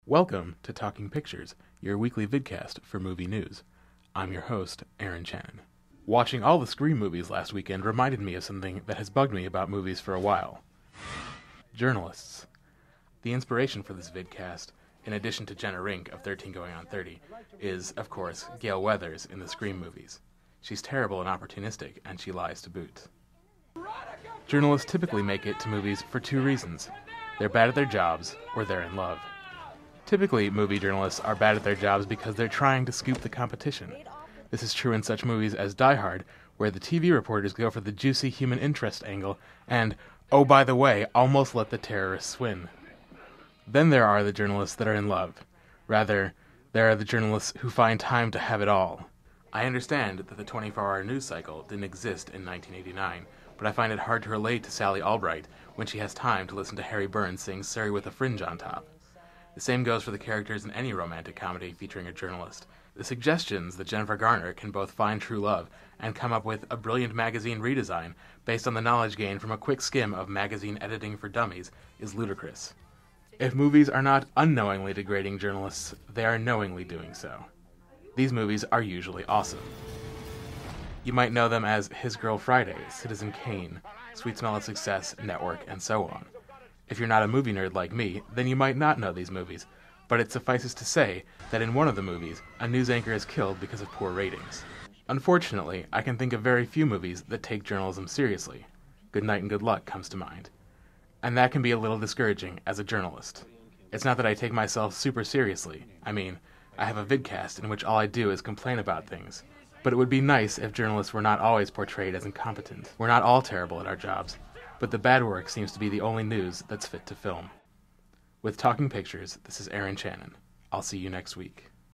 Welcome to Talking Pictures, your weekly vidcast for movie news. I'm your host, Aaron Shannon. Watching all the Scream movies last weekend reminded me of something that has bugged me about movies for a while. Journalists. The inspiration for this vidcast, in addition to Jenna Rink of 13 Going on 30, is, of course, Gale Weathers in the Scream movies. She's terrible and opportunistic, and she lies to boot. Journalists typically make it to movies for two reasons. They're bad at their jobs, or they're in love. Typically, movie journalists are bad at their jobs because they're trying to scoop the competition. This is true in such movies as Die Hard, where the TV reporters go for the juicy human interest angle and, oh by the way, almost let the terrorists win. Then there are the journalists that are in love. Rather, there are the journalists who find time to have it all. I understand that the 24-hour news cycle didn't exist in 1989, but I find it hard to relate to Sally Albright when she has time to listen to Harry Burns sing Surrey with a Fringe on Top. The same goes for the characters in any romantic comedy featuring a journalist. The suggestions that Jennifer Garner can both find true love and come up with a brilliant magazine redesign based on the knowledge gained from a quick skim of magazine editing for dummies is ludicrous. If movies are not unknowingly degrading journalists, they are knowingly doing so. These movies are usually awesome. You might know them as His Girl Friday, Citizen Kane, Sweet Smell of Success, Network, and so on. If you're not a movie nerd like me, then you might not know these movies, but it suffices to say that in one of the movies, a news anchor is killed because of poor ratings. Unfortunately, I can think of very few movies that take journalism seriously. Good Night and Good Luck comes to mind. And that can be a little discouraging as a journalist. It's not that I take myself super seriously. I mean, I have a vidcast in which all I do is complain about things. But it would be nice if journalists were not always portrayed as incompetent. We're not all terrible at our jobs, but the bad work seems to be the only news that's fit to film. With Talking Pictures, this is Aaron Shannon. I'll see you next week.